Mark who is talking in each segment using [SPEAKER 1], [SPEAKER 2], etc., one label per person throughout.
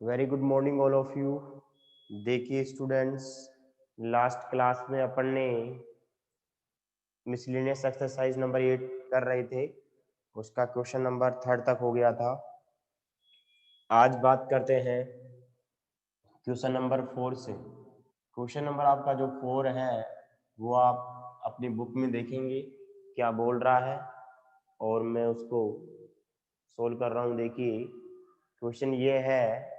[SPEAKER 1] Very good morning all of you. देखिए students, last class में अपन ने मिसलेनियस एक्सरसाइज नंबर 8 कर रहे थे। उसका क्वेश्चन नंबर 3 तक हो गया था। आज बात करते हैं क्वेश्चन नंबर 4 से। क्वेश्चन नंबर आपका जो 4 है वो आप अपनी बुक में देखेंगे क्या बोल रहा है और मैं उसको सोल्व कर रहा हूँ। देखिए क्वेश्चन ये है,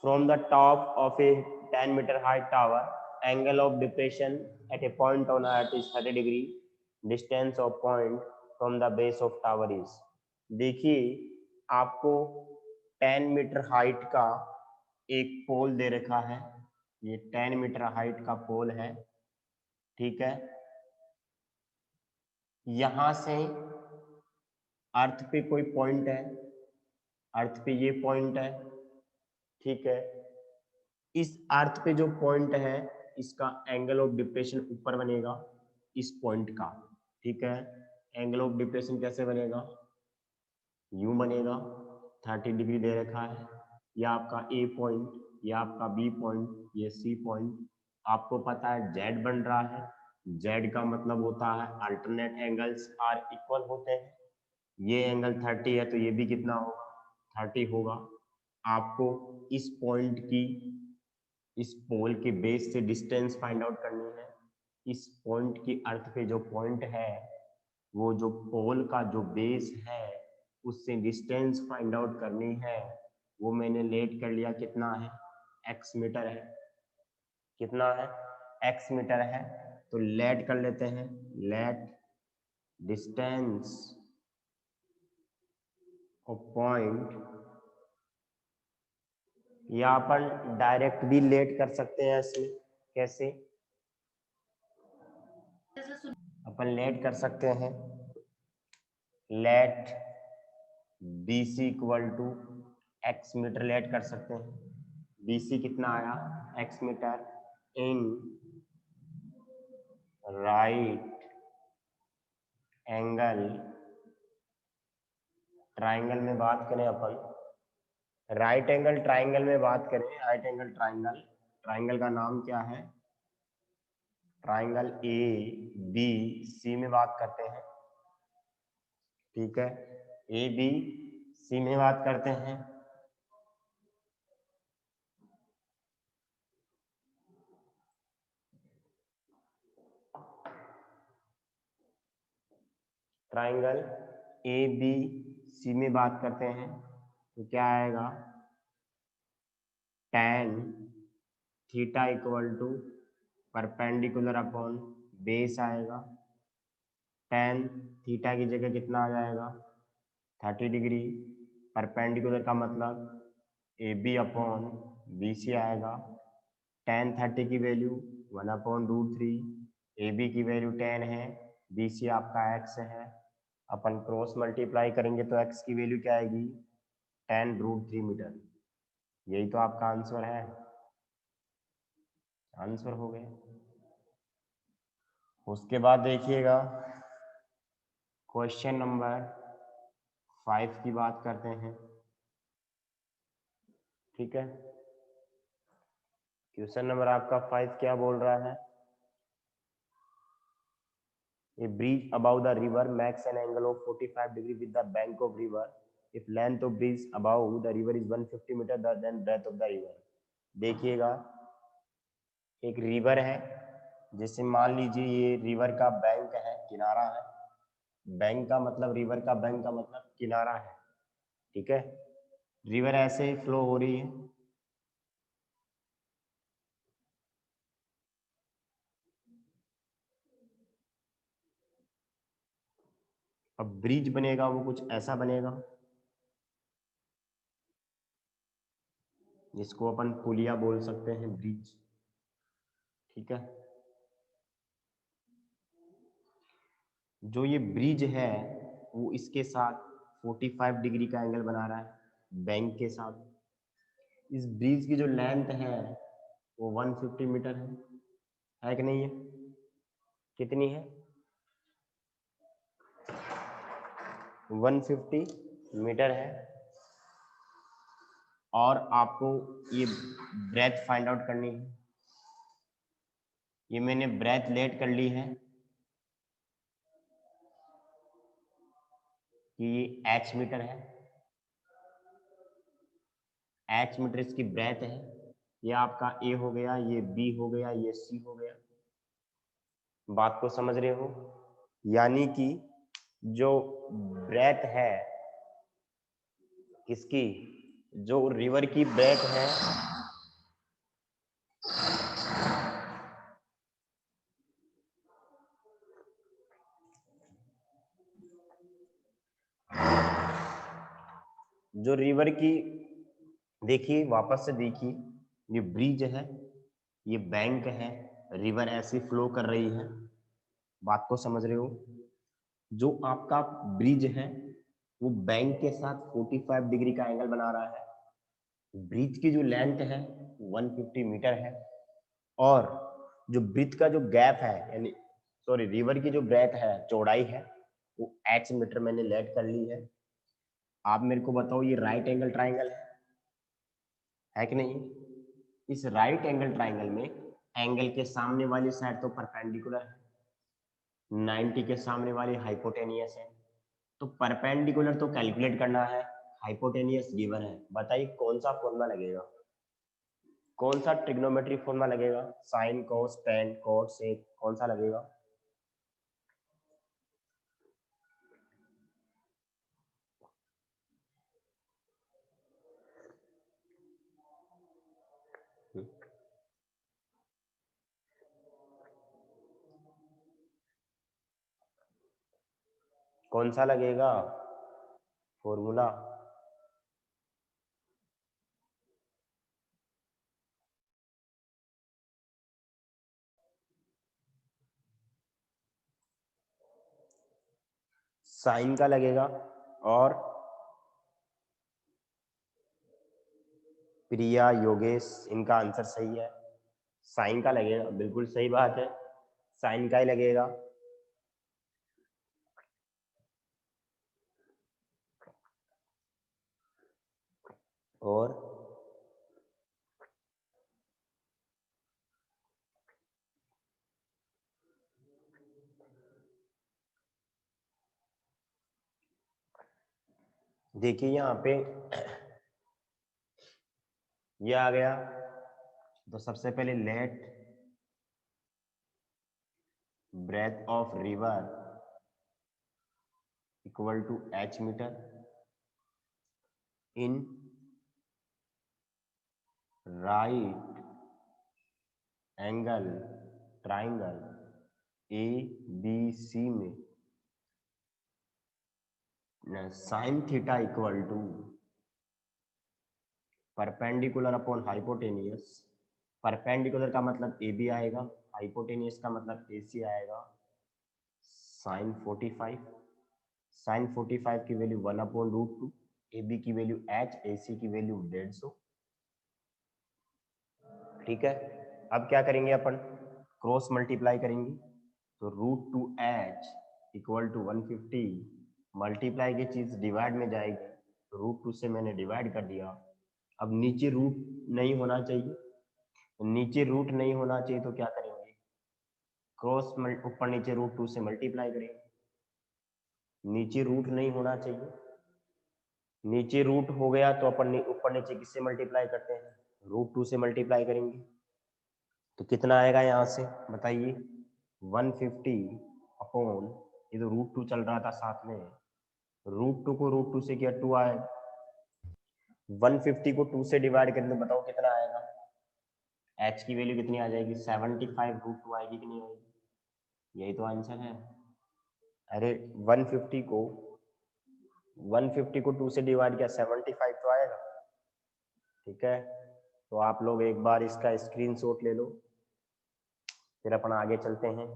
[SPEAKER 1] from the top of a 10-meter high tower, angle of depression at a point on earth is 30 degree. Distance of point from the base of tower is। देखिए आपको 10 मीटर हाइट का एक पोल दे रखा है। ये 10 मीटर हाइट का पोल है, ठीक है। यहां से अर्थ पे कोई पॉइंट है, अर्थ पे ये पॉइंट है, ठीक है। इस अर्थ पे जो पॉइंट है इसका एंगल ऑफ डिप्रेशन ऊपर बनेगा इस पॉइंट का, ठीक है। एंगल ऑफ डिप्रेशन कैसे बनेगा, यू बनेगा। 30 डिग्री दे रखा है। यह आपका ए पॉइंट, यह आपका बी पॉइंट, ये सी पॉइंट। आपको पता है जेड बन रहा है। जेड का मतलब होता है अल्टरनेट एंगल्स आर इक्वल होते हैं। ये एंगल 30 है तो ये भी कितना होगा, 30 होगा। आपको इस पॉइंट की, इस पोल के बेस से डिस्टेंस फाइंड आउट करनी है। इस पॉइंट की अर्थ पे जो पॉइंट है वो जो पोल का जो बेस है उससे डिस्टेंस फाइंड आउट करनी है। वो मैंने लेट कर लिया, कितना है, एक्स मीटर है। कितना है, एक्स मीटर है। तो लेट कर लेते हैं, लेट डिस्टेंस ऑफ पॉइंट, या अपन डायरेक्ट भी लेट कर सकते हैं इसमें। कैसे अपन लेट कर सकते हैं, let B C equal to X metre let कर सकते हैं। बी सी कितना आया, एक्स मीटर इन राइट एंगल ट्राइंगल में बात करें अपन, राइट एंगल ट्राइंगल में बात करें, राइट एंगल ट्राइंगल, ट्राइंगल का नाम क्या है, ट्राइंगल ए बी सी में बात करते हैं, ठीक है। ए बी सी में बात करते हैं। ट्राइंगल ए बी सी में बात करते हैं तो क्या आएगा, tan theta equal to perpendicular upon base आएगा। tan थीटा की जगह कितना आ जाएगा, 30 डिग्री। परपेंडिकुलर का मतलब A B upon B C आएगा। tan 30 की वैल्यू 1/√3, ए बी की वैल्यू 10 है, बी सी आपका x है। अपन क्रॉस मल्टीप्लाई करेंगे तो x की वैल्यू क्या आएगी, 10√3 मीटर। यही तो आपका आंसर है, आंसर हो गया। उसके बाद देखिएगा क्वेश्चन नंबर 5 की बात करते हैं, ठीक है। क्वेश्चन नंबर आपका 5 क्या बोल रहा है, A bridge above the river makes an angle of 45 degree with the bank of river. If length of bridge above the river is 150 meter, then breadth of the river। देखिएगा एक river है, जैसे मान लीजिए ये रिवर का bank है, किनारा है। बैंक का मतलब, रिवर का बैंक का मतलब किनारा है, ठीक है। रिवर ऐसे ही फ्लो हो रही है। अब ब्रिज बनेगा वो कुछ ऐसा बनेगा, जिसको अपन पुलिया बोल सकते हैं, ब्रिज, ठीक है। जो ये ब्रिज है वो इसके साथ 45 डिग्री का एंगल बना रहा है बैंक के साथ। इस ब्रिज की जो लेंथ है वो 150 मीटर है कि नहीं है, कितनी है, 150 मीटर है। और आपको ये ब्रेथ फाइंड आउट करनी है। ये मैंने ब्रेथ लेट कर ली है कि ये एच मीटर है, एच मीटर इसकी ब्रेथ है। ये आपका ए हो गया, ये बी हो गया, ये सी हो गया। बात को समझ रहे हो? यानी कि जो ब्रेथ है किसकी, जो रिवर की ब्रेथ है जो रिवर की, देखिए वापस से देखिए, ये ब्रिज है, ये बैंक है, रिवर ऐसी फ्लो कर रही है। बात को समझ रहे हो? जो आपका ब्रिज है वो बैंक के साथ 45 डिग्री का एंगल बना रहा है। ब्रिज की जो लेंथ है 150 मीटर है, और जो ब्रिज का जो गैप है, यानी सॉरी रिवर की जो ब्रेथ है, चौड़ाई है, वो एच मीटर मैंने लेट कर ली है। आप मेरे को बताओ ये राइट एंगल ट्राइंगल है कि नहीं? इस राइट एंगल ट्राइंगल में एंगल के सामने वाली साइड तो परपेंडिकुलर है, 90 के सामने वाली हाइपोटेनियस है। तो परपेंडिकुलर तो कैलकुलेट करना है, हाइपोटेनियस गिवन है। बताइए कौन सा फॉर्मूला लगेगा, कौन सा ट्रिग्नोमेट्री फॉर्मूला लगेगा? साइन, कोस, टेन, कोट, सेक, कौन सा लगेगा? कौन सा लगेगा फॉर्मूला? साइन का लगेगा। और प्रिया, योगेश, इनका आंसर सही है, साइन का लगेगा। बिल्कुल सही बात है, साइन का ही लगेगा। और देखिए यहाँ पे ये आ गया, तो सबसे पहले let breadth of river equal to H metre in right angle triangle A B C में sine theta equal to perpendicular upon hypotenuse. Perpendicular का मतलब ए बी आएगा, हाइपोटेनियस का मतलब ए सी आएगा। साइन 45, साइन 45 की वैल्यू 1/√2, ए बी की वैल्यू एच, ए सी की वैल्यू 150। ठीक है, अब क्या करेंगे अपन, क्रॉस मल्टीप्लाई करेंगे। तो √2h इक्वल टू 150, मल्टीप्लाई की चीज डिवाइड में जाएगी, तो √2 से मैंने डिवाइड कर दिया। अब नीचे रूट नहीं होना चाहिए, तो नीचे रूट नहीं होना चाहिए तो क्या करेंगे, क्रॉस ऊपर नीचे √2 से मल्टीप्लाई करेंगे। नीचे रूट नहीं होना चाहिए, नीचे रूट हो गया तो अपन ऊपर नीचे किससे मल्टीप्लाई करते हैं, √2 से मल्टीप्लाई करेंगे। तो कितना आएगा यहाँ से बताइए, 150 अपॉन, ये तो √2 चल रहा था साथ में, √2 को √2 से किया 2 आए, 150 को 2 से डिवाइड करें तो बताओ कितना आएगा, h की वैल्यू कितनी आ जाएगी, 75√2 आएगी कि नहीं आएगी? यही तो आंसर है। अरे 150 को 150 को 2 से डिवाइड किया 75 तो आएगा। ठीक है, तो आप लोग एक बार इसका स्क्रीनशॉट ले लो, फिर अपन आगे चलते हैं।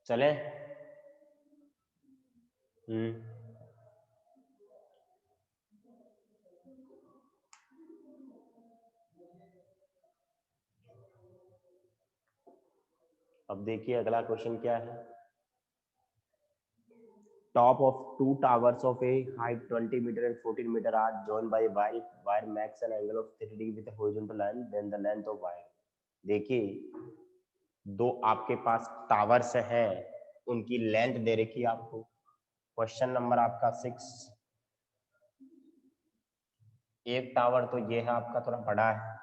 [SPEAKER 1] चलें, अब देखिए अगला क्वेश्चन क्या है। Top of two towers of a height 20 meter and 14 meter are joined by a wire makes an angle of 30 degree with a horizontal line, then the length of wire। देखिए दो आपके पास टावर्स है, उनकी length दे रखी है आपको। Question number आपका 6। एक टावर तो ये है आपका थोड़ा बड़ा है,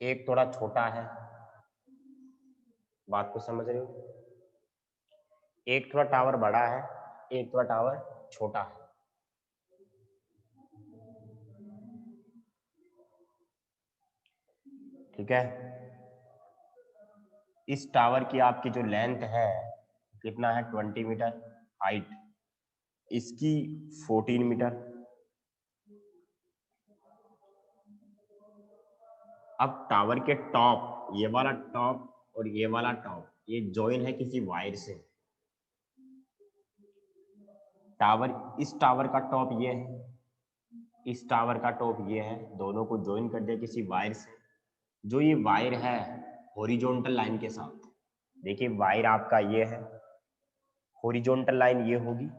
[SPEAKER 1] एक थोड़ा छोटा है। बात को समझ रहे हो? एक थोड़ा टावर बड़ा है, एक थोड़ा टावर छोटा है। ठीक है, इस टावर की आपकी जो लेंथ है कितना है 20 मीटर, हाइट इसकी 14 मीटर। अब टावर के टॉप, ये वाला टॉप और ये वाला टॉप, ये जॉइन है किसी वायर से। टावर, इस टावर का टॉप ये है, इस टावर का टॉप ये है, दोनों को जॉइन कर दिया किसी वायर से। जो ये वायर है हॉरिजॉन्टल लाइन के साथ, देखिए वायर आपका ये है, हॉरिजॉन्टल लाइन ये होगी,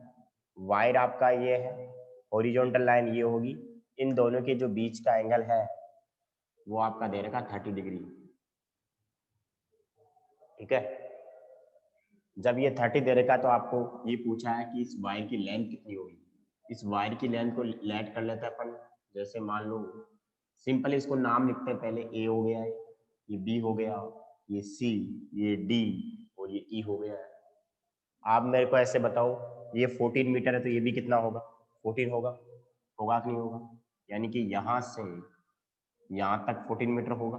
[SPEAKER 1] वायर आपका ये है, हॉरिजॉन्टल लाइन ये होगी। इन दोनों के जो बीच का एंगल है वो आपका दे रखा 30 डिग्री। ठीक है, जब ये 30 दे रखा तो आपको ये पूछा है कि इस वायर की लेंथ कितनी होगी। इस वायर की लेंथ को लेट कर लेते हैं अपन। जैसे मान लो सिंपल इसको नाम लिखते हैं, पहले ए हो गया, ये बी हो गया, ये सी, ये डी और ये ई हो गया है। आप मेरे को ऐसे बताओ, ये 14 मीटर है तो ये भी कितना होगा? 14 होगा, होगा कि नहीं होगा? यानी कि यहां से यहां तक 14 मीटर होगा।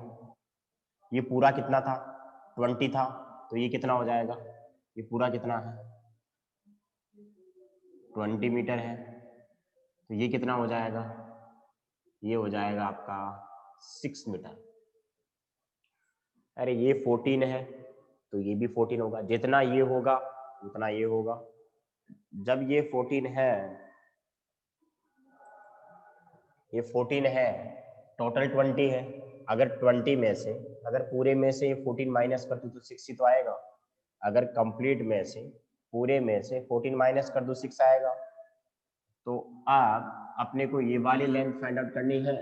[SPEAKER 1] ये पूरा कितना था? 20 था, तो ये कितना हो जाएगा? ये पूरा कितना है? 20 मीटर है, तो ये कितना हो जाएगा? ये हो जाएगा आपका 6 मीटर। अरे ये 14 है तो ये भी 14 होगा, जितना ये होगा उतना ये होगा। जब ये 14 है, ये 14 है, टोटल 20 है। अगर 20 में से, अगर पूरे में से ये 14 माइनस कर दूं तो 6 ही तो आएगा। अगर कंप्लीट में से, पूरे में से 14 माइनस कर दो 6 आएगा। तो आप अपने को ये वाली लेंथ फाइंड आउट करनी है,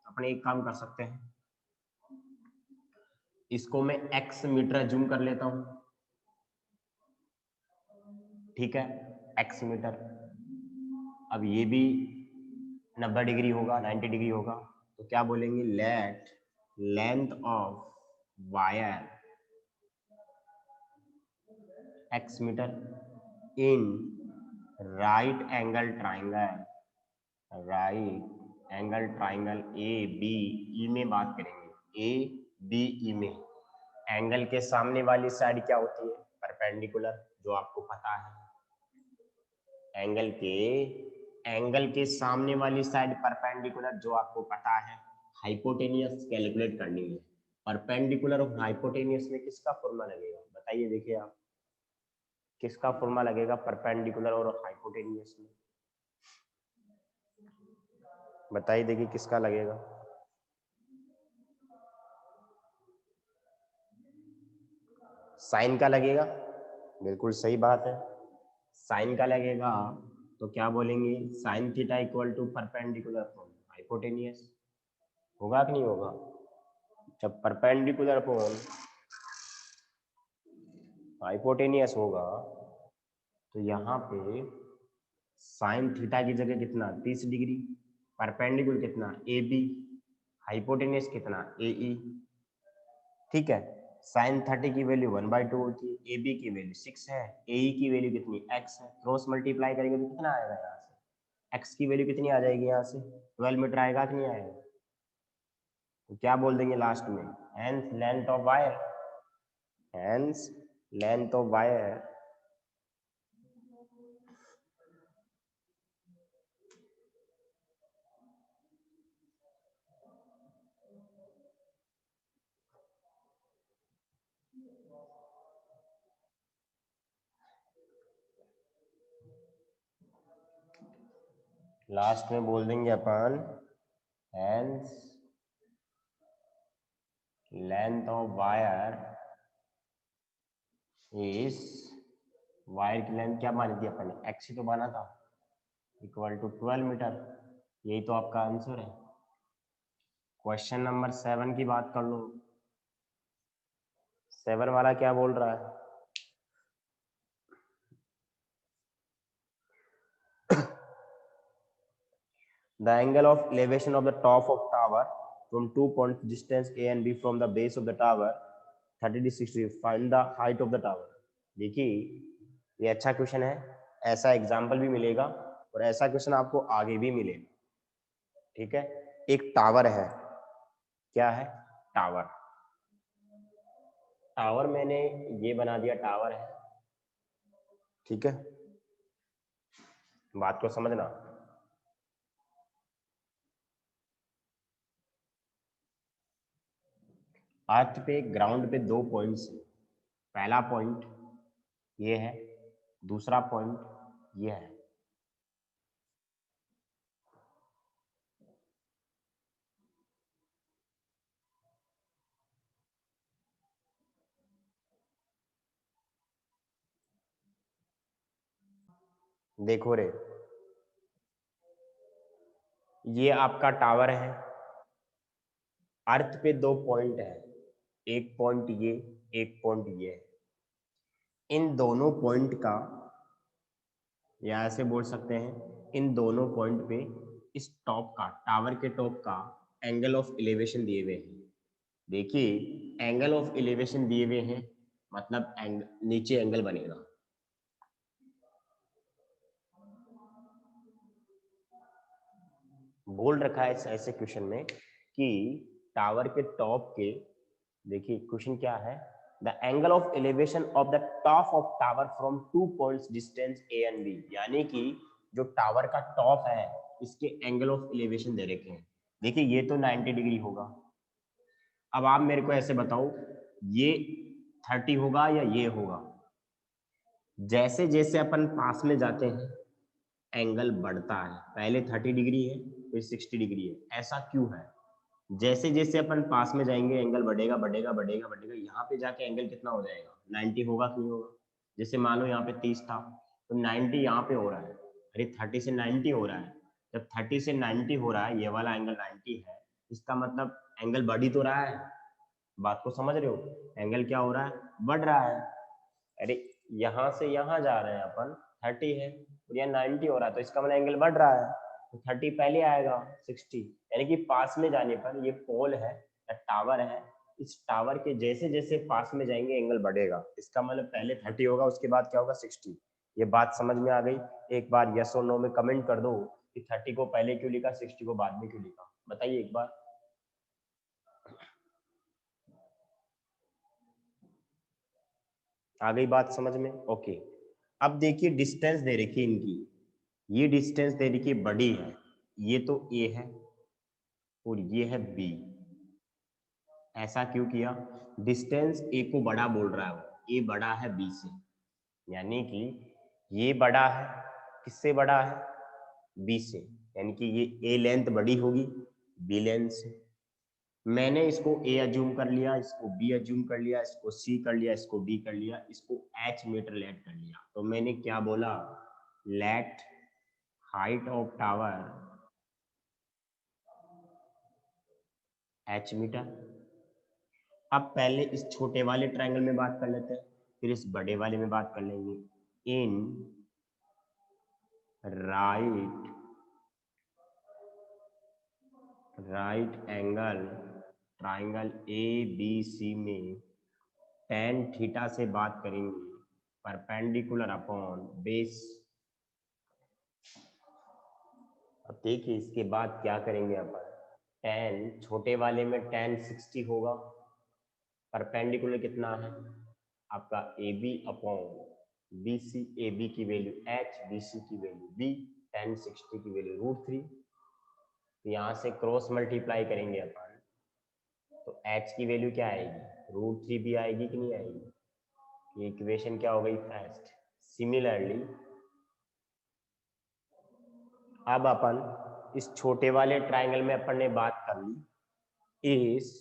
[SPEAKER 1] अपने एक काम कर सकते हैं, इसको मैं x मीटर जूम कर लेता हूं। ठीक है, x मीटर। अब ये भी 90 डिग्री होगा, 90 डिग्री होगा, तो क्या बोलेंगे? Let length of wire x metre in right angle triangle, right angle triangle A B E में बात करेंगे। ए बी ई में एंगल के सामने वाली साइड क्या होती है? परपेंडिकुलर, जो आपको पता है। एंगल के सामने वाली साइड परपेंडिकुलर, जो आपको पता है। हाइपोटेनियस कैलकुलेट करनी है। परपेंडिकुलर और हाइपोटेनियस में किसका फॉर्मूला लगेगा? बताइए, देखिए आप किसका फॉर्मूला लगेगा परपेंडिकुलर और हाइपोटेनियस में? बताइए, देखिए किसका लगेगा? साइन का लगेगा, बिल्कुल सही बात है, साइन का लगेगा। तो क्या बोलेंगे? Sine theta equal to perpendicular upon hypotenuse. होगा कि नहीं होगा? जब परपेंडिकुलर अपॉन हाइपोटेनियस होगा तो यहाँ पे साइन थीटा की जगह कितना? 30 डिग्री। परपेंडिकुलर कितना? A B. हाइपोटेनियस कितना? ए ई। ठीक है, साइन 30 की वैल्यू 1/2 होती है, ए बी की वैल्यू 6 है, ए ई की वैल्यू कितनी? x है। क्रॉस मल्टीप्लाई करेंगे तो कितना आएगा? यहाँ से x की वैल्यू कितनी आ जाएगी? यहाँ से 12 मीटर आएगा कि नहीं आएगा? तो क्या बोल देंगे लास्ट में? Hence length of wire, hence length of wire last में बोल देंगे अपन hence length of wire is, wire की लेंथ क्या मानी थी अपन ने, एक्स ही तो माना था, इक्वल टू 12 मीटर। यही तो आपका आंसर है। क्वेश्चन नंबर 7 की बात कर लो। 7 वाला क्या बोल रहा है? The angle of elevation of the top of tower from 2 points distance A and B from the base of the tower 30 60, find the height of the tower। देखिए ये अच्छा क्वेश्चन है, ऐसा एग्जाम्पल भी मिलेगा और ऐसा क्वेश्चन आपको आगे भी मिलेगा। ठीक है, एक टावर है, क्या है? टावर। टावर मैंने ये बना दिया, टावर है, ठीक है, बात को समझना। अर्थ पे ग्राउंड पे 2 पॉइंट्स है, पहला पॉइंट ये है, दूसरा पॉइंट ये है। देखो रे, ये आपका टावर है, अर्थ पे 2 पॉइंट है, एक पॉइंट ये, एक पॉइंट ये। इन दोनों पॉइंट का, या ऐसे बोल सकते हैं, इन दोनों पॉइंट पे इस टॉप का, टावर के टॉप का एंगल ऑफ एलिवेशन दिए हुए हैं। देखिए एंगल ऑफ एलिवेशन दिए हुए हैं, मतलब नीचे एंगल बनेगा। बोल रखा है ऐसे क्वेश्चन में कि टावर के टॉप के, देखिए क्वेश्चन क्या है, the angle of elevation of the top of tower from 2 points distance A and B, यानी कि जो टावर का टॉप है इसके एंगल ऑफ एलिवेशन दे रखे हैं। देखिए ये तो 90 डिग्री होगा। अब आप मेरे को ऐसे बताओ, ये 30 होगा या ये होगा? जैसे जैसे अपन पास में जाते हैं एंगल बढ़ता है, पहले 30 डिग्री है फिर 60 डिग्री है, ऐसा क्यों है? जैसे जैसे अपन पास में जाएंगे एंगल बढ़ेगा बढ़ेगा बढ़ेगा बढ़ेगा, यहाँ पे जाके एंगल कितना हो जाएगा? 90 होगा कि नहीं होगा? जैसे मान लो यहाँ पे 30 था तो 90 यहाँ पे हो रहा है, अरे 30 से 90 हो रहा है। जब 30 से 90 हो रहा है, ये वाला एंगल 90 है, इसका मतलब एंगल बढ़ ही तो रहा है। बात को समझ रहे हो? एंगल क्या हो रहा है? बढ़ रहा है। अरे यहाँ से यहाँ जा रहे हैं अपन, 30 है और यहाँ 90 हो रहा है, तो इसका मतलब एंगल बढ़ रहा है, तो 30 पहले आएगा 60, यानी कि पास में जाने पर ये पोल है या टावर है, इस टावर के जैसे जैसे पास में जाएंगे एंगल बढ़ेगा, इसका मतलब पहले 30 होगा उसके बाद क्या होगा? 60। ये बात समझ में आ गई? एक बार यस और नो में कमेंट कर दो कि 30 को पहले क्यों लिखा, 60 को बाद में क्यों लिखा, बताइए एक बार। आ गई बात समझ में? ओके। अब देखिए डिस्टेंस दे रखी है इनकी, ये डिस्टेंस दे रखी है बड़ी है, ये तो ए है और ये है बी। ऐसा क्यों किया? डिस्टेंस ए को बड़ा बोल रहा है, ए बड़ा है बी से, यानी कि ये बड़ा है, किससे बड़ा है? बी से, यानी कि ये ए लेंथ बड़ी होगी बी लेंथ से। मैंने इसको ए अज्यूम कर लिया, इसको बी अज्यूम कर लिया, इसको सी कर लिया, इसको डी कर लिया, इसको एच मीटर लेट कर लिया, तो मैंने क्या बोला? Let height of tower H metre. अब पहले इस छोटे वाले ट्रायंगल में बात कर लेते हैं, फिर इस बड़े वाले में बात कर लेंगे। In right angle triangle A B C में tan थीटा से बात करेंगे, परपेंडिकुलर अपॉन बेस। अब देखिए इसके बाद क्या करेंगे अपन, tan छोटे वाले में tan 60 होगा, परपेंडिकुलर कितना है आपका A B upon B C, A B की वैल्यू एच, बी सी की वैल्यू बी, tan 60 की वैल्यू √3। तो यहाँ से क्रॉस मल्टीप्लाई करेंगे अपन, तो एच की वैल्यू क्या आएगी? √3 भी आएगी कि नहीं आएगी? ये इक्वेशन क्या हो गई फर्स्ट। सिमिलरली अब अपन इस छोटे वाले ट्रायंगल में अपन ने बात कर ली, इस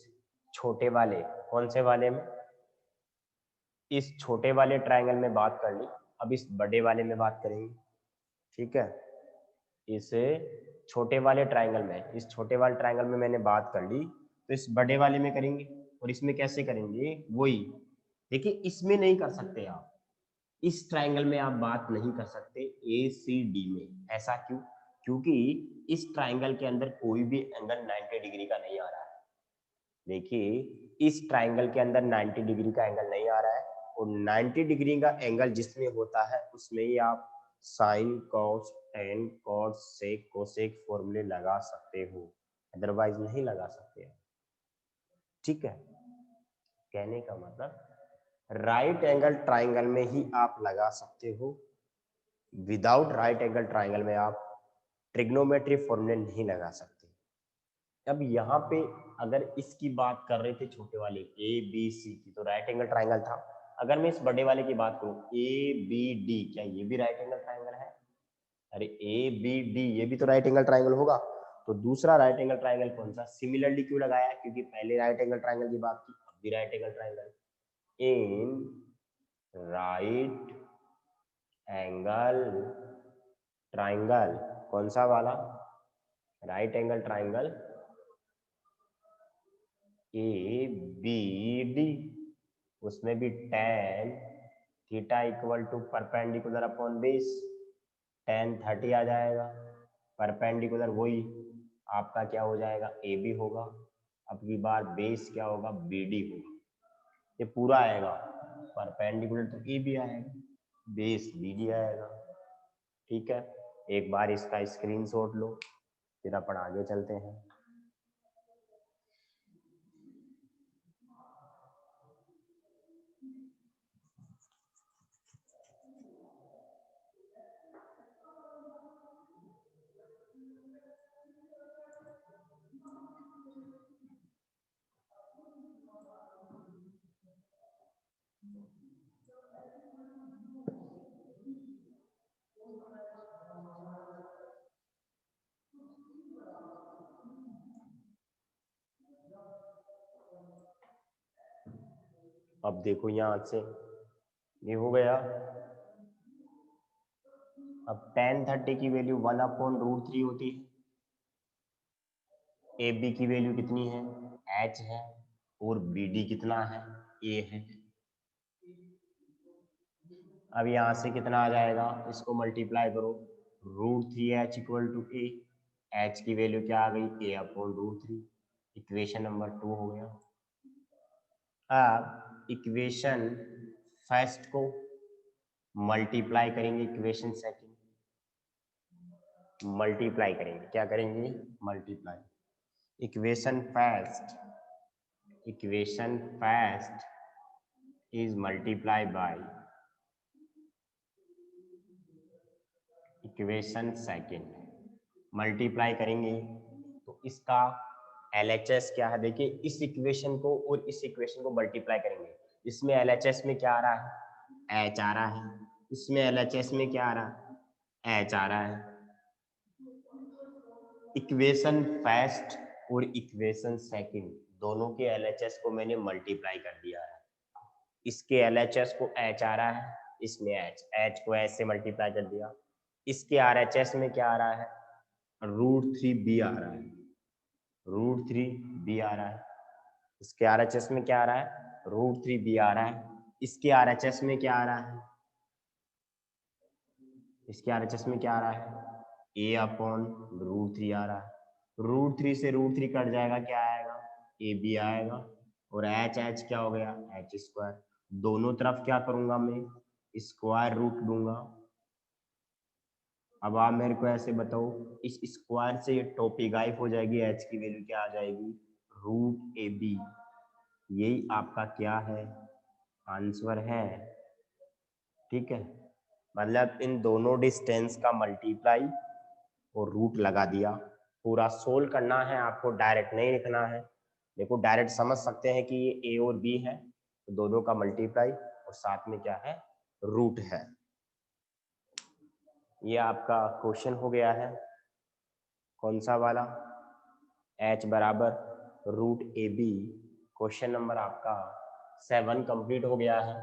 [SPEAKER 1] छोटे वाले कौन से वाले में, इस छोटे वाले ट्रायंगल में बात कर ली। अब इस बड़े वाले में बात करेंगे, ठीक है। इस छोटे वाले ट्रायंगल में, इस छोटे वाले ट्रायंगल में मैंने बात कर ली, तो इस बड़े वाले में करेंगे। और इसमें कैसे करेंगे, वही देखिए, इसमें नहीं कर सकते आप, इस ट्रायंगल में आप बात नहीं कर सकते ACD में। ऐसा क्यों, क्योंकि इस ट्रायंगल के अंदर कोई भी एंगल 90 डिग्री का नहीं आ रहा है। देखिए, इस ट्रायंगल के अंदर 90 डिग्री का एंगल नहीं आ रहा है, और 90 डिग्री का एंगल जिसमें होता है उसमें ही आप साइन, कॉस, टेन, कॉट, सेक, कोसेक फॉर्मूले लगा सकते हो, अदरवाइज नहीं लगा सकते। ठीक है, कहने का मतलब राइट एंगल ट्रायंगल में ही आप लगा सकते हो, विदाउट राइट एंगल ट्रायंगल में आप ट्रिग्नोमेट्री फॉर्मूले नहीं लगा सकते। अब यहाँ पे अगर इसकी बात कर रहे थे छोटे वाले ABC की, तो राइट एंगल ट्रायंगल था। अगर मैं इस बड़े वाले की बात करूं ABD, क्या ये भी राइट एंगल ट्रायंगल है? अरे ABD ये भी तो राइट एंगल ट्रायंगल होगा। तो दूसरा राइट एंगल ट्रायंगल कौन सा, सिमिलरली क्यों लगाया, क्योंकि पहले राइट एंगल ट्रायंगल की बात की, अब भी राइट एंगल ट्रायंगल। इन राइट एंगल ट्रायंगल, कौन सा वाला, राइट एंगल ट्रायंगल ABD, उसमें भी tan theta equal to perpendicular upon base, tan 30 आ जाएगा, परपेंडिकुलर वही आपका क्या हो जाएगा, AB होगा। अब की बार बेस क्या होगा, BD होगा। ये पूरा आएगा, परपेंडिकुलर तो AB आएगा, बेस BD आएगा। ठीक है, एक बार इसका स्क्रीनशॉट लो, फिर अपन आगे चलते हैं। अब देखो यहाँ से ये हो गया। अब tan 30 की वैल्यू 1/√3 होती है, AB की वैल्यू कितनी है, H है, और BD कितना है, A है। अब यहाँ से कितना आ जाएगा, इसको मल्टीप्लाई करो, √3H equal to A, H की वैल्यू क्या आ गई, A/√3, इक्वेशन नंबर 2 हो गया। अब इक्वेशन फर्स्ट को मल्टीप्लाई करेंगे इक्वेशन सेकंड, मल्टीप्लाई करेंगे, क्या करेंगे, multiply. Equation first is multiplied by equation second, multiply करेंगे तो इसका LHS क्या है, देखिए इस इक्वेशन को और इस इक्वेशन को मल्टीप्लाई करेंगे, इसमें LHS में क्या आ रहा है, H आ रहा है, इसमें LHS में क्या आ रहा है, H आ रहा है। इक्वेशन फर्स्ट और इक्वेशन सेकंड दोनों के LHS को मैंने मल्टीप्लाई कर दिया है, इसके LHS को H आ रहा है, इसमें H को H से मल्टीप्लाई कर दिया, इसके RHS में क्या आ रहा है, √3B आ रहा है, √3B आ रहा है, इसके RHS में क्या आ रहा है, √3B आ रहा है, इसके RHS में क्या आ रहा है, इसके RHS में क्या आ रहा है, A/√3 आ रहा है, √3 से √3 कट जाएगा, क्या आएगा, AB आएगा, और H क्या हो गया, H²। दोनों तरफ क्या करूंगा मैं, स्क्वायर रूट लूंगा। अब आप मेरे को ऐसे बताओ, इस स्क्वायर से ये टोपी गायब हो जाएगी, H की वैल्यू क्या आ जाएगी, √AB। यही आपका क्या है, आंसर है। ठीक है, मतलब इन दोनों डिस्टेंस का मल्टीप्लाई और रूट लगा दिया। पूरा सोल्व करना है आपको, डायरेक्ट नहीं लिखना है। देखो डायरेक्ट समझ सकते हैं कि ये A और B है, तो दोनों का मल्टीप्लाई और साथ में क्या है, रूट है। ये आपका क्वेश्चन हो गया है। कौन सा वाला? h बराबर root A B. Question number आपका 7 कंप्लीट हो गया है।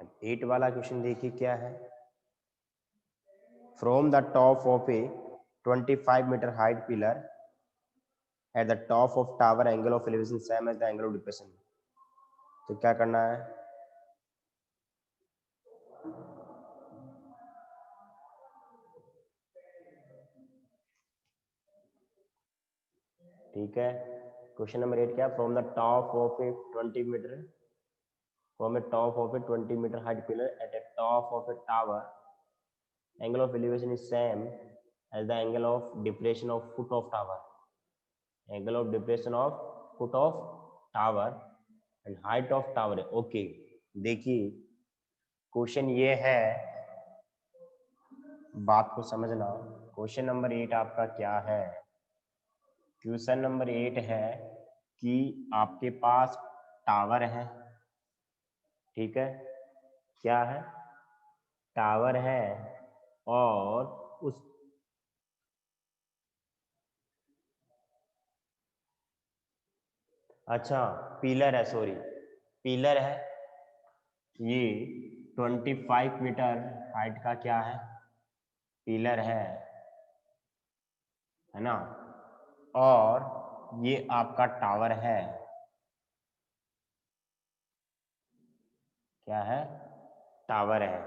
[SPEAKER 1] अब 8 वाला क्वेश्चन देखिए क्या है। From the top of a 25 metre height pillar at the top of tower angle of elevation same as the angle of depression. तो क्या करना है? ठीक है, क्वेश्चन नंबर 8 क्या? From the top of a 20 metre from a top of a 20 meter height pillar at a top of a tower, angle of elevation is same as the angle of depression of foot of tower, angle of depression of foot of tower and height of tower। Okay, देखिए question ये है, बात को समझना। Question number 8 आपका क्या है? Question number 8 है कि आपके पास टावर है, ठीक है, क्या है? टावर है, और उस अच्छा पिलर है, सॉरी पिलर है, ये 25 मीटर हाइट का क्या है? पिलर है ना, और ये आपका टावर है, क्या है? टावर है।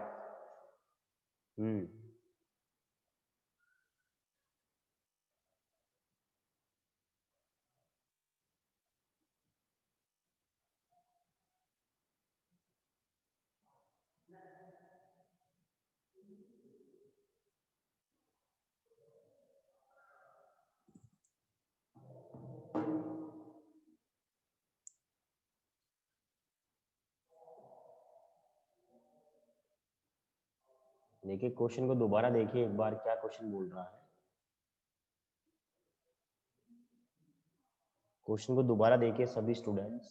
[SPEAKER 1] देखिए क्वेश्चन को दोबारा देखिए एक बार, क्या क्वेश्चन बोल रहा है। क्वेश्चन को दोबारा देखिए सभी students.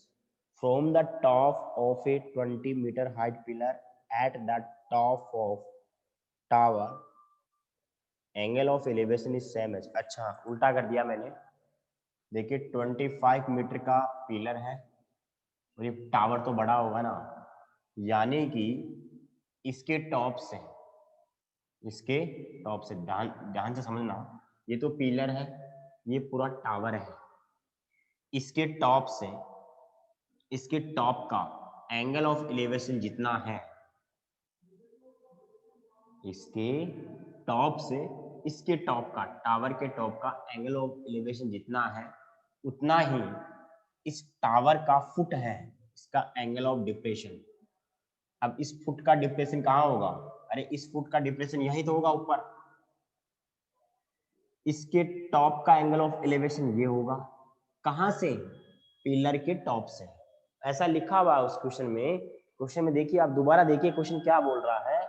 [SPEAKER 1] From the top of a 20 metre height pillar at the top of tower angle of elevation is same as. अच्छा उल्टा कर दिया मैंने। देखिए 25 मीटर का पिलर है और ये टावर तो बड़ा होगा ना, यानी कि इसके टॉप से, इसके टॉप से ध्यान ध्यान से समझना, ये तो पिलर है, ये पूरा टावर है, इसके टॉप से इसके टॉप का एंगल ऑफ एलिवेशन जितना है, इसके टॉप से इसके टॉप का, टावर के टॉप का एंगल ऑफ एलिवेशन जितना है, उतना ही इस टावर का फुट है, इसका एंगल ऑफ डिप्रेशन। अब इस फुट का डिप्रेशन कहाँ होगा? अरे इस फुट का डिप्रेशन यही तो होगा ऊपर। इसके टॉप का एंगल ऑफ एलिवेशन ये होगा, कहां से? पिलर के टॉप से। ऐसा लिखा हुआ है उस क्वेश्चन में। क्वेश्चन में देखिए, आप दोबारा देखिए क्वेश्चन क्या बोल रहा है।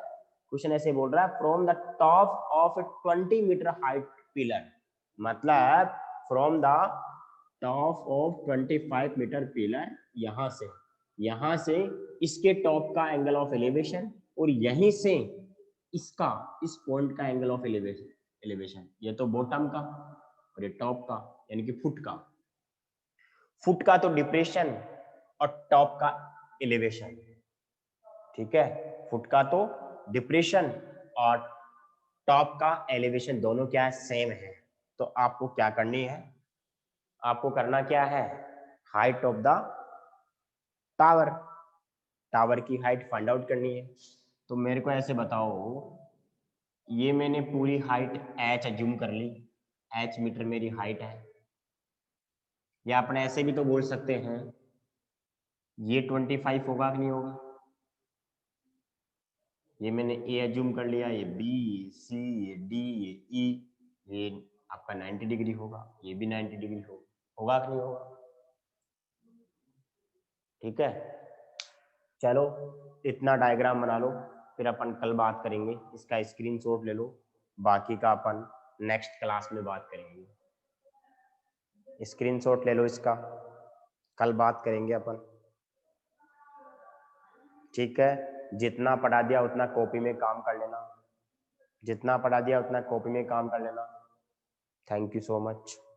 [SPEAKER 1] क्वेश्चन ऐसे बोल रहा है, from the top of a 20 metre height pillar, मतलब from the top of 25 metre pillar, यहां से इसके टॉप का एंगल ऑफ एलिवेशन, और यहीं से इसका, इस पॉइंट का एंगल ऑफ एलिवेशन, ये तो बॉटम का और ये टॉप का, यानी कि फुट का। फुट का तो डिप्रेशन और टॉप का एलिवेशन, ठीक है। फुट का तो डिप्रेशन और टॉप का एलिवेशन दोनों क्या है? सेम है। तो आपको क्या करनी है? आपको करना क्या है? Height of the tower, tower की हाइट फाइंड आउट करनी है। तो मेरे को ऐसे बताओ, ये मैंने पूरी हाइट h अज्यूम कर ली, h मीटर मेरी हाइट है, या अपने ऐसे भी तो बोल सकते हैं ये 25 होगा कि नहीं होगा। ये मैंने a अज्यूम कर लिया, ये b, c, d, e, ये आपका 90 डिग्री होगा, ये भी 90 डिग्री होगा कि नहीं होगा? ठीक है, चलो इतना डायग्राम बना लो, फिर अपन कल बात करेंगे। इसका स्क्रीनशॉट ले लो, बाकी का अपन नेक्स्ट क्लास में बात करेंगे। स्क्रीनशॉट ले लो इसका, कल बात करेंगे अपन। ठीक है, जितना पढ़ा दिया उतना कॉपी में काम कर लेना, जितना पढ़ा दिया उतना कॉपी में काम कर लेना। Thank you so much.